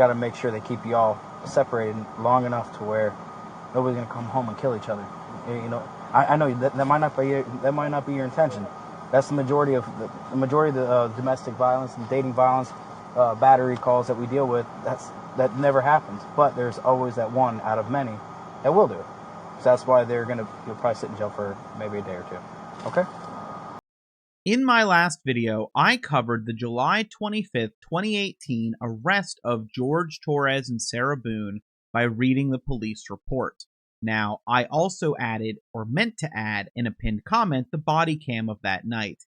Got to make sure they keep you all separated long enough to where nobody's gonna come home and kill each other. You know, I know that might not be your intention. That's the majority of the domestic violence and dating violence, battery calls that we deal with. That never happens. But there's always that one out of many that will do it. So that's why you'll probably sit in jail for maybe a day or two. Okay. In my last video, I covered the July 25th, 2018 arrest of George Torres and Sarah Boone by reading the police report. Now, I also added, or meant to add, in a pinned comment, the body cam of that night.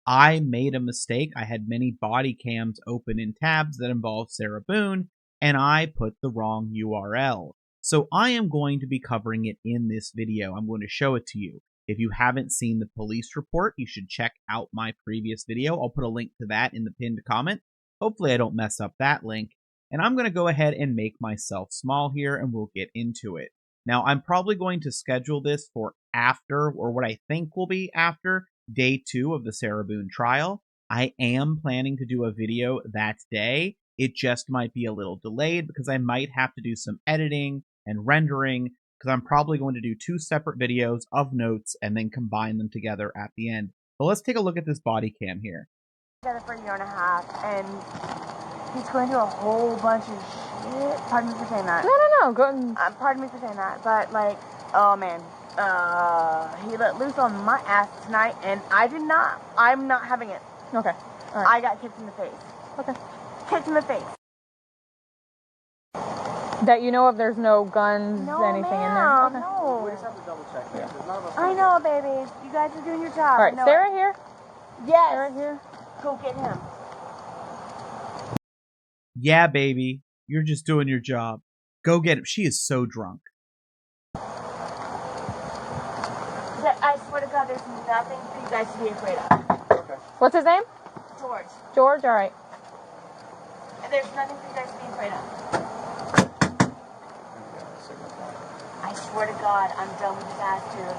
I made a mistake. I had many body cams open in tabs that involved Sarah Boone, and I put the wrong URL. So I am going to be covering it in this video. I'm going to show it to you. If you haven't seen the police report, you should check out my previous video. I'll put a link to that in the pinned comment. Hopefully I don't mess up that link. And I'm going to go ahead and make myself small here, and we'll get into it. Now, I'm probably going to schedule this for after, or what I think will be after, day 2 of the Sarah Boone trial. I am planning to do a video that day. It just might be a little delayed because I might have to do some editing and rendering, because I'm probably going to do 2 separate videos of notes and then combine them together at the end. But let's take a look at this body cam here. Together for a year and a half, and he's going through a whole bunch of shit. Pardon me for saying that. No. Go ahead. Pardon me for saying that, but like, oh man, he let loose on my ass tonight, and I'm not having it. Okay. All right. I got kicked in the face. Okay. Kicked in the face. That you know of, there's no guns, No, anything ma'am, in there? Okay. no. We just have to double check. Yeah. I know, baby. You guys are doing your job. All right, Sarah here? Yes. Sarah here? Go get him. Yeah, baby. You're just doing your job. Go get him. She is so drunk. I swear to God, there's nothing for you guys to be afraid of. Okay. What's his name? George. George? All right. There's nothing for you guys to be afraid of. I swear to God, I'm done with this ass dude.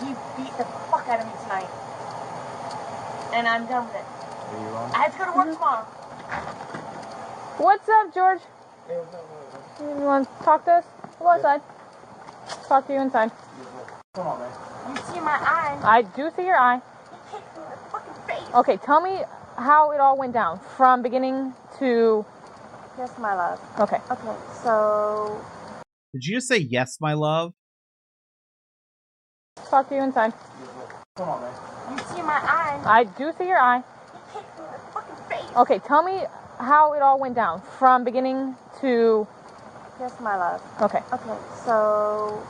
He beat the fuck out of me tonight. And I'm done with it. Are you on? I have to go to work tomorrow. What's up, George? You want to talk to us? Go outside. Talk to you inside. Come on, man. You see my eye? I do see your eye. He kicked me in the fucking face. Okay, tell me how it all went down from beginning to... Yes, my love. Okay. Okay, so... Did you just say yes, my love? Talk to you inside. Come on, man. You see my eye? I do see your eye. He kicked me in the fucking face. Okay, tell me how it all went down from beginning to... Yes, my love. Okay. Okay, so...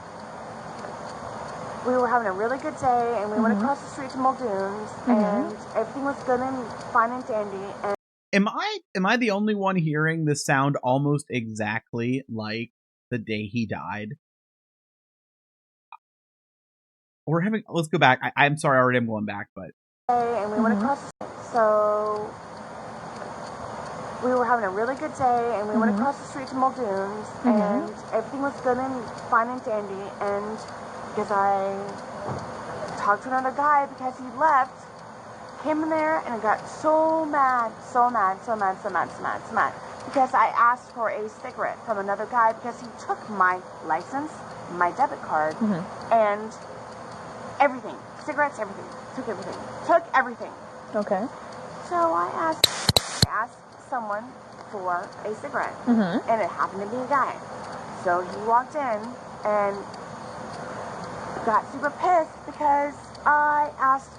We were having a really good day, and we went across the street to Muldoon's, and everything was good and fine and dandy, and... Am I the only one hearing this sound almost exactly like the day he died? Let's go back. I'm sorry, I already am going back, but... And we went across the street, so... We were having a really good day, and we went across the street to Muldoon's, and everything was good and fine and dandy, and because I talked to another guy because he left, came in there, and I got so mad, because I asked for a cigarette from another guy because he took my license, my debit card, and everything. Cigarettes, everything. Took everything. Okay. So I asked someone for a cigarette, and it happened to be a guy. So he walked in and got super pissed because I asked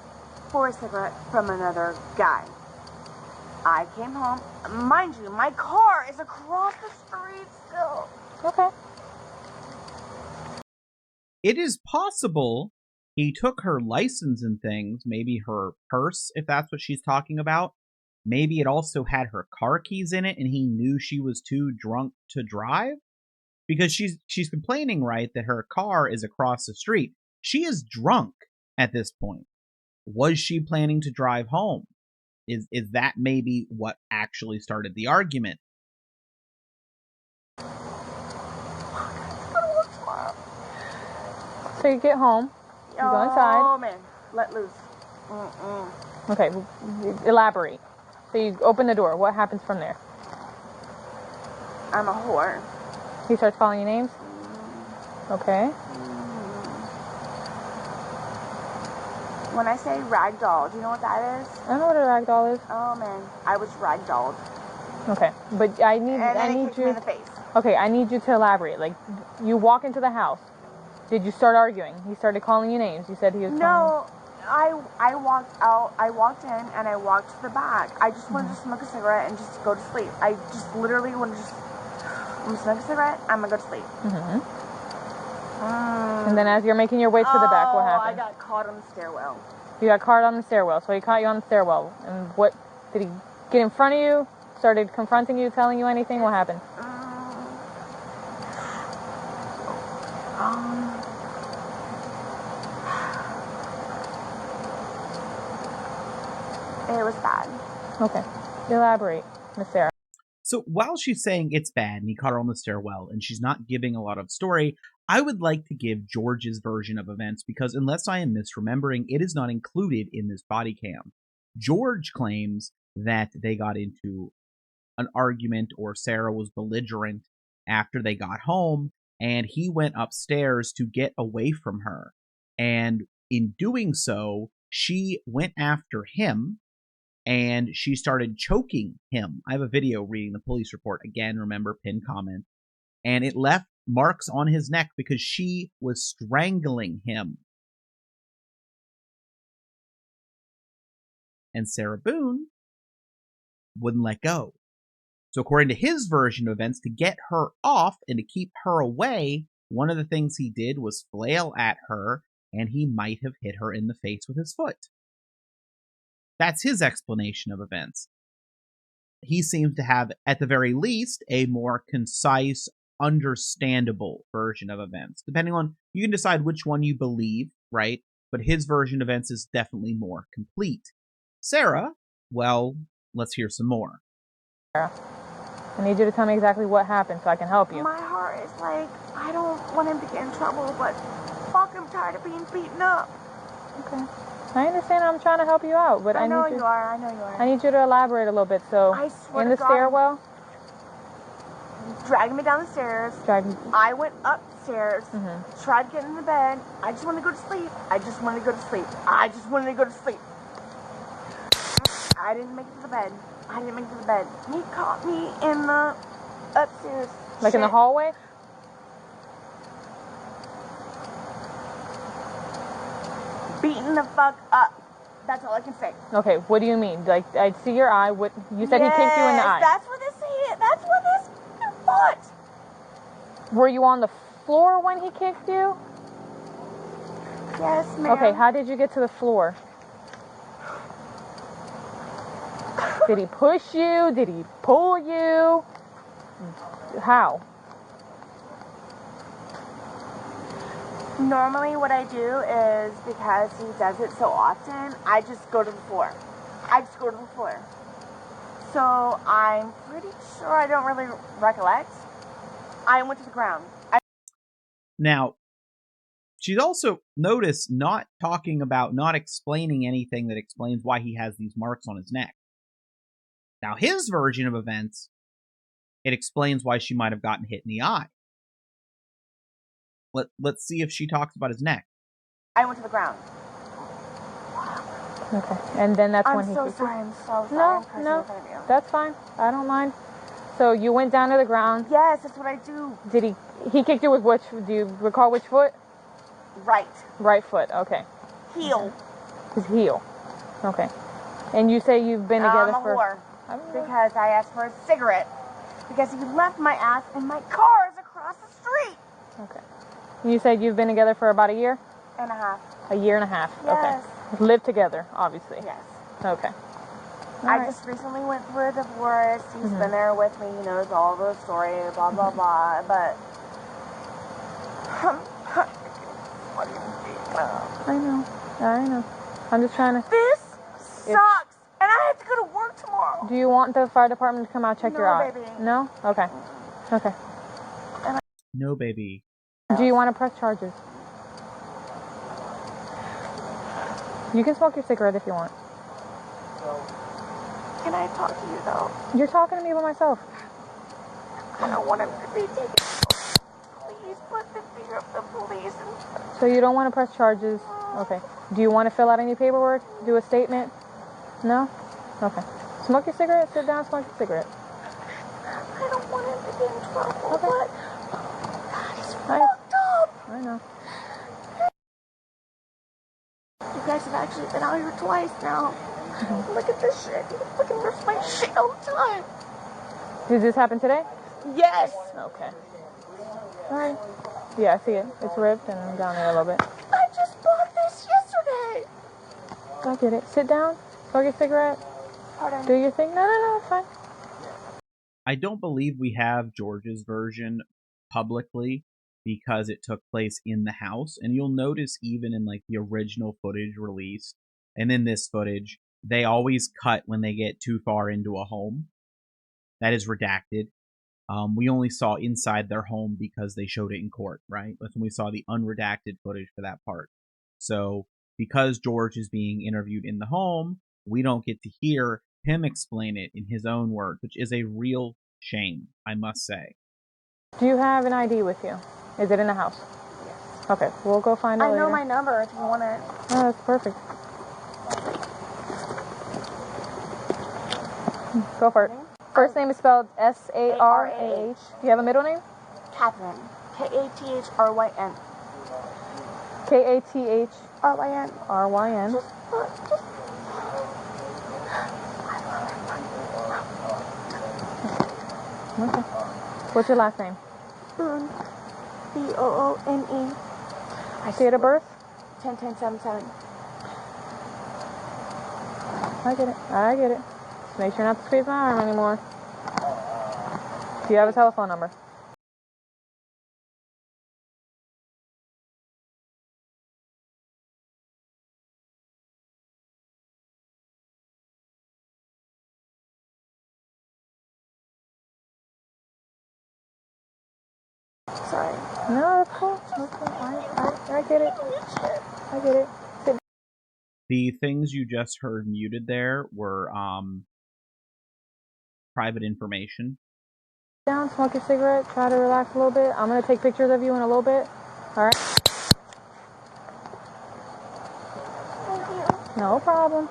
for a cigarette from another guy. I came home. Mind you, my car is across the street still. Okay. It is possible he took her license and things, maybe her purse, if that's what she's talking about. Maybe it also had her car keys in it and he knew she was too drunk to drive? Because she's complaining, right, that her car is across the street. She is drunk at this point. Was she planning to drive home? Is that maybe what actually started the argument? So you get home, you go inside. Oh man, let loose. Okay, elaborate. So you open the door. What happens from there? I'm a whore. He starts calling you names? Okay. When I say ragdoll, do you know what that is? I know what a ragdoll is. Oh man, I was ragdolled. Okay, but I need you you in the face. Okay, I need you to elaborate. Like, you walk into the house. Did you start arguing? He started calling you names. You said he was calling you. I walked out. I walked in and I walked to the back. I just wanted to smoke a cigarette and just go to sleep. I just literally wanted to I'm gonna smoke a cigarette. I'm gonna go to sleep. And then as you're making your way to the back, what happened? I got caught on the stairwell. You got caught on the stairwell. So he caught you on the stairwell. And what did he get in front of you? Started confronting you, telling you anything? What happened? It was bad. Okay. Elaborate, Miss Sarah. So while she's saying it's bad and he caught her on the stairwell and she's not giving a lot of story, I would like to give George's version of events because unless I am misremembering, it is not included in this body cam. George claims that they got into an argument or Sarah was belligerent after they got home and he went upstairs to get away from her. And in doing so, she went after him and she started choking him. I have a video reading the police report. Again, remember, pinned comment. And it left marks on his neck because she was strangling him. And Sarah Boone wouldn't let go. So according to his version of events, to get her off and to keep her away, one of the things he did was flail at her, and he might have hit her in the face with his foot. That's his explanation of events. He seems to have, at the very least, a more concise, understandable version of events. Depending on, you can decide which one you believe, right? But his version of events is definitely more complete. Sarah, well, let's hear some more. Sarah, I need you to tell me exactly what happened so I can help you. My heart is like, I don't want him to get in trouble, but fuck, I'm tired of being beaten up. Okay. I understand I'm trying to help you out, but I know need you are. I know you are. I need you to elaborate a little bit. So, I swear in the to God, stairwell, dragging me down the stairs. I went upstairs, tried to get in the bed. I just wanted to go to sleep. I just wanted to go to sleep. I just wanted to go to sleep. I didn't make it to the bed. I didn't make it to the bed. He caught me in the upstairs. Like in the hallway? Beating the fuck up. That's all I can say. Okay, what do you mean? Like, I see your eye. What you said he kicked you in the eye. That's what this is. That's what this foot. Were you on the floor when he kicked you? Yes, ma'am. Okay, how did you get to the floor? Did he push you? Did he pull you? How? Normally what I do is, because he does it so often, I just go to the floor. So I'm pretty sure, I don't really recollect. I went to the ground. Now, she's also noticed not explaining anything that explains why he has these marks on his neck. Now, his version of events, it explains why she might have gotten hit in the eye. Let's see if she talks about his neck. I went to the ground. Okay, and then that's when he... I'm so sorry. No, that's fine. I don't mind. So you went down to the ground. Yes, that's what I do. Did he kicked you with which, do you recall which foot? Right. Right foot, okay. Heel. His heel. Okay. And you say you've been together for... I'm a whore. Because I asked for a cigarette. Because he left my ass in my car across the street. Okay. You said you've been together for about a year? And a half. A year and a half. Yes. Okay. Lived together, obviously. Yes. Okay. I just recently went through a divorce. He's been there with me. He knows all the story, blah, blah, blah. But I know. I'm just trying to... This sucks. And I have to go to work tomorrow. Do you want the fire department to come out check your eye? No, baby. No? Okay. Okay. No, baby. Do you want to press charges? You can smoke your cigarette if you want. Can I talk to you, though? You're talking to me by myself. I don't want him to be taken. Please put the fear of the police. So you don't want to press charges? Okay. Do you want to fill out any paperwork? Do a statement? No? Okay. Smoke your cigarette. Sit down, smoke your cigarette. I don't want him to get in trouble. Okay. But God, he's fucked up. I know. You guys have actually been out here twice now. Look at this shit. He fucking rips my shit all the time. Did this happen today? Yes. Okay. Alright. Yeah, I see it. It's ripped and down there a little bit. I just bought this yesterday. I get it. Sit down. Smoke your cigarette. Pardon? Do your thing. No, it's fine. I don't believe we have George's version publicly because it took place in the house. And you'll notice even in like the original footage released and in this footage, they always cut when they get too far into a home. That is redacted. We only saw inside their home because they showed it in court, right? That's when we saw the unredacted footage for that part. So because George is being interviewed in the home, we don't get to hear him explain it in his own words, which is a real shame, I must say. Do you have an ID with you? Is it in the house? Yes. Okay, we'll go find it I later. know my number if you want it. Oh, that's perfect. Go for it. First name is spelled S-A-R-A-H. Do you have a middle name? Catherine. K-A-T-H-R-Y-N. K-A-T-H R-Y-N. R-Y-N. Just. Okay. What's your last name? Boone. B-O-O-N-E. Date of birth? 10-10-7-7. I get it. Just make sure not to squeeze my arm anymore. Do you have a telephone number? Sorry. No, that's cool. I get it. I get it. Sit The things you just heard muted there were private information. down, smoke your cigarette, try to relax a little bit. I'm going to take pictures of you in a little bit. Alright? Thank you. No problem.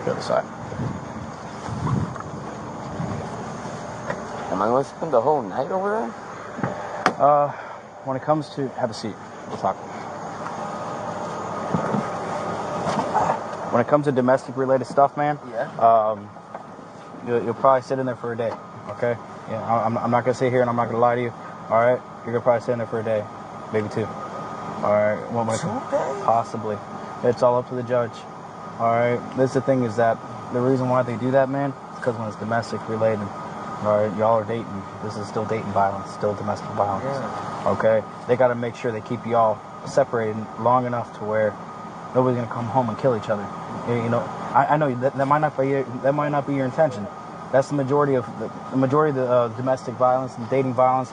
The other side. Am I going to spend the whole night over there? When it comes to... Have a seat. We'll talk. When it comes to domestic-related stuff, man, Yeah. You'll probably sit in there for a day, okay? Yeah, I'm not going to sit here and I'm not going to lie to you, all right? You're going to probably sit in there for a day, maybe two. All right? When it 2 days? possibly. It's all up to the judge. All right? This the thing is that the reason why they do that, man, is because when it's domestic-related, all right, y'all are dating. This is still dating violence, still domestic violence. Yeah. Okay? They got to make sure they keep y'all separated long enough to where nobody's gonna come home and kill each other. You know, I know that might not be your intention. That's the majority of the domestic violence and dating violence,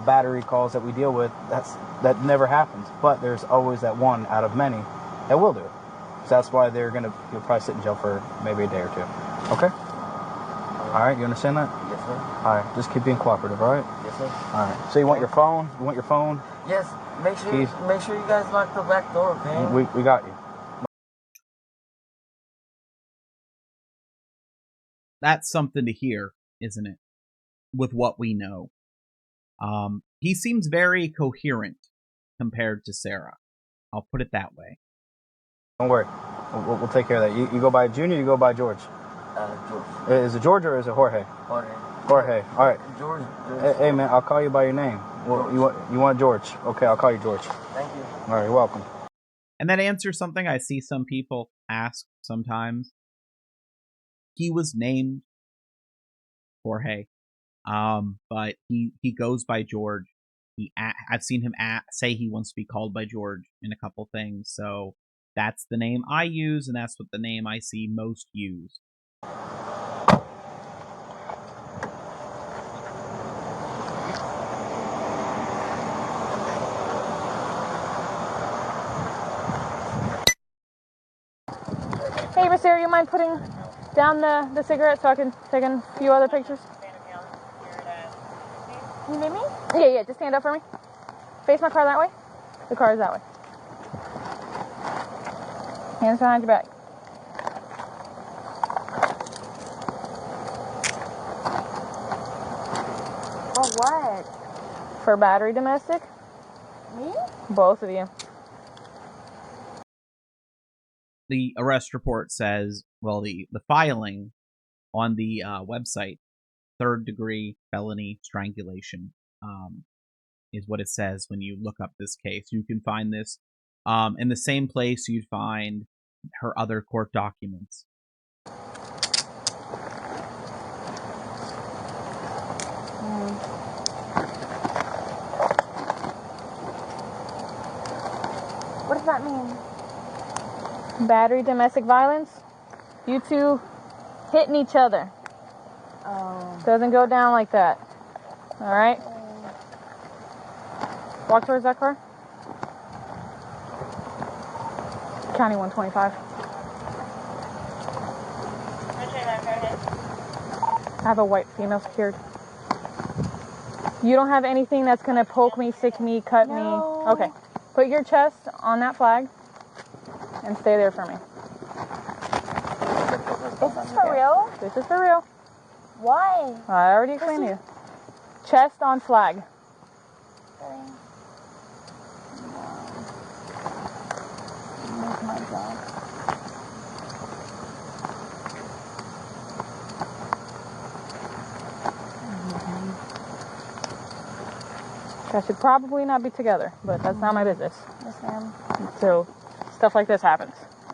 battery calls that we deal with. That never happens. But there's always that one out of many that will do it. So that's why you'll probably sit in jail for maybe a day or two. Okay? All right, you understand that? Yes, sir. All right, just keep being cooperative. All right? Yes, sir. All right. So you want your phone? You want your phone? Yes. Make sure you guys lock the back door, okay? We got you. That's something to hear, isn't it? With what we know. He seems very coherent compared to Sarah. I'll put it that way. Don't worry. We'll take care of that. You go by Junior, you go by George. George. Is it George or is it Jorge? Jorge. All right. George. Hey, man, I'll call you by your name. Well, you want George? Okay, I'll call you George. Thank you. All right, you're welcome. And that answers something I see some people ask sometimes. He was named Jorge, but he goes by George. I've seen him say he wants to be called by George in a couple things, so that's the name I use, and that's what the name I see most used. Hey, Miss Sarah, you mind putting down the cigarette so I can take a few other pictures? You need me? Yeah, just stand up for me. Face my car that way. The car is that way. Hands behind your back. For what? For battery domestic. Me? Both of you. The arrest report says, well, the filing on the website, 3rd-degree felony strangulation, is what it says when you look up this case. You can find this in the same place you'd find her other court documents. What does that mean? Battery domestic violence. You two hitting each other. Oh. Doesn't go down like that. All right. Walk towards that car. County 125. I have a white female secured. You don't have anything that's gonna poke me, stick me, cut me. Okay. Put your chest on that flag and stay there for me. Is this for real? This is for real. Why? I already explained to you. Chest on flag. Where's my job? I should probably not be together, but that's not my business. Yes, ma'am. So, stuff like this happens,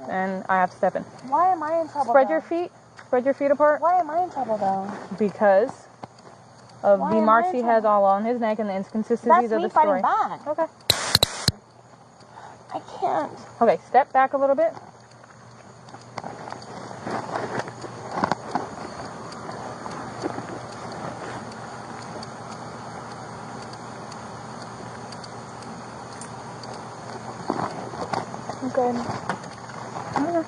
and I have to step in. Why am I in trouble? Spread your feet. Spread your feet apart. Why am I in trouble though? Because of Why the am marks I in he has trouble? all on his neck and the inconsistencies That's of me the story. fighting back. Okay. I can't. Okay, step back a little bit. Good. Okay.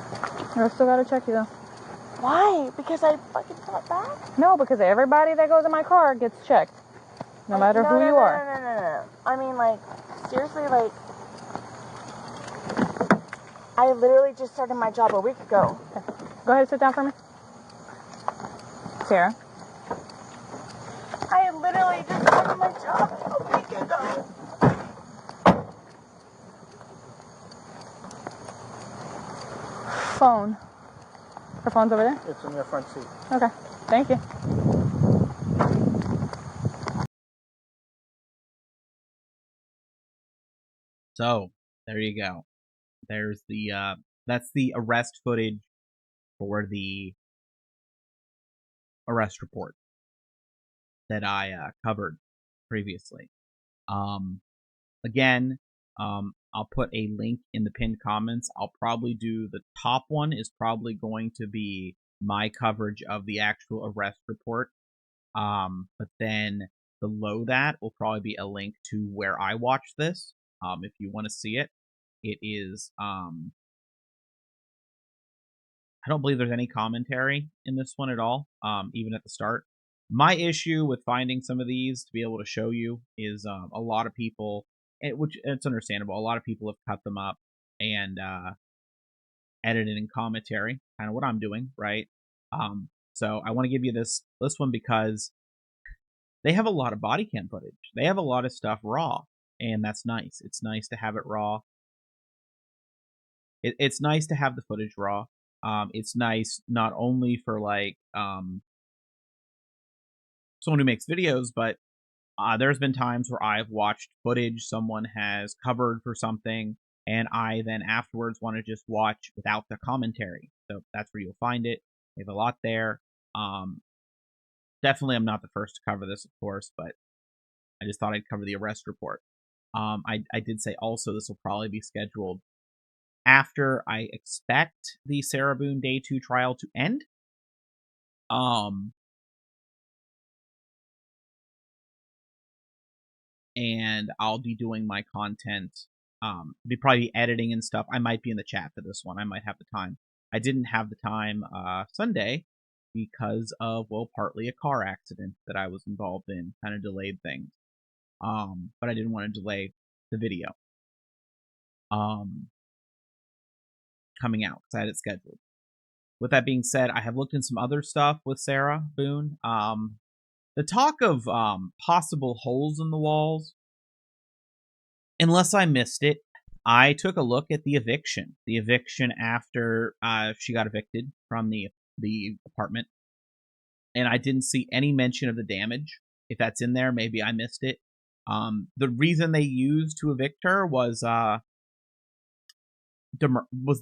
I still gotta check you though. Why? Because I fucking fought back? No, because everybody that goes in my car gets checked. No matter who you are. No. I mean, like, seriously, like, I literally just started my job a week ago. Okay. Go ahead and sit down for me. Sarah. I literally just started my job a week ago. Phone. Her phone's over there? It's in your front seat. Okay. Thank you. So, there you go. There's the, that's the arrest footage for the arrest report that I covered previously. Again, I'll put a link in the pinned comments. I'll probably do the top one is probably going to be my coverage of the actual arrest report. But then below that will probably be a link to where I watched this. If you want to see it, it is, I don't believe there's any commentary in this one at all, even at the start. My issue with finding some of these to be able to show you is a lot of people, which it's understandable, a lot of people have cut them up and edited in commentary, kind of what I'm doing, right? So I want to give you this one because they have a lot of body cam footage. They have a lot of stuff raw, and that's nice. It's nice to have it raw. It's nice to have the footage raw. It's nice not only for like someone who makes videos, but there's been times where I've watched footage someone has covered for something, and I then afterwards want to just watch without the commentary. So that's where you'll find it. They have a lot there. Definitely I'm not the first to cover this, of course, but I just thought I'd cover the arrest report. I did say also this will probably be scheduled after I expect the Sarah Boone Day 2 trial to end. And I'll be doing my content. Be probably editing and stuff. I might be in the chat for this one. I might have the time. I didn't have the time Sunday because of, well, partly a car accident that I was involved in. Kind of delayed things. But I didn't want to delay the video coming out because I had it scheduled. With that being said, I have looked in some other stuff with Sarah Boone. The talk of possible holes in the walls, unless I missed it, I took a look at the eviction. The eviction after she got evicted from the apartment, and I didn't see any mention of the damage. If that's in there, maybe I missed it. The reason they used to evict her was the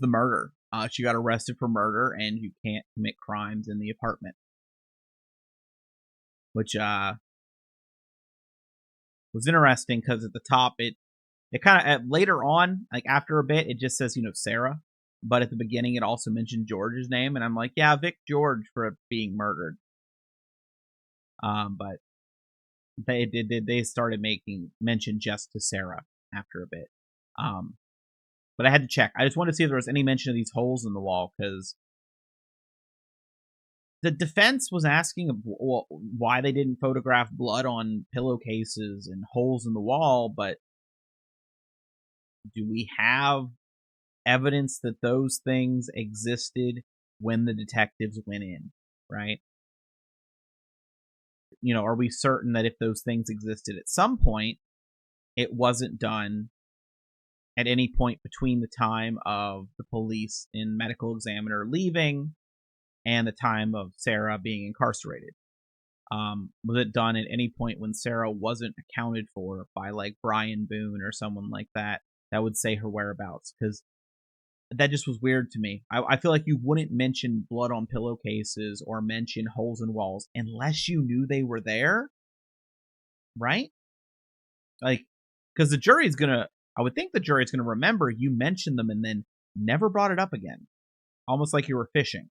murder. She got arrested for murder, and you can't commit crimes in the apartment, which was interesting because at the top it kind of later on, like after a bit, it just says Sarah, but at the beginning it also mentioned George's name, and I'm like, yeah, Vic George for being murdered. But they started making mention just to Sarah after a bit. But I had to check. I just wanted to see if there was any mention of these holes in the wall, because the defense was asking why they didn't photograph blood on pillowcases and holes in the wall, but do we have evidence that those things existed when the detectives went in, right? Are we certain that if those things existed at some point, it wasn't done at any point between the time of the police and medical examiner leaving and the time of Sarah being incarcerated? Was it done at any point when Sarah wasn't accounted for by like Brian Boone or someone like that would say her whereabouts? Because that just was weird to me. I feel like you wouldn't mention blood on pillowcases or mention holes in walls unless you knew they were there, right? Like, because I would think the jury's gonna remember you mentioned them and then never brought it up again, almost like you were fishing.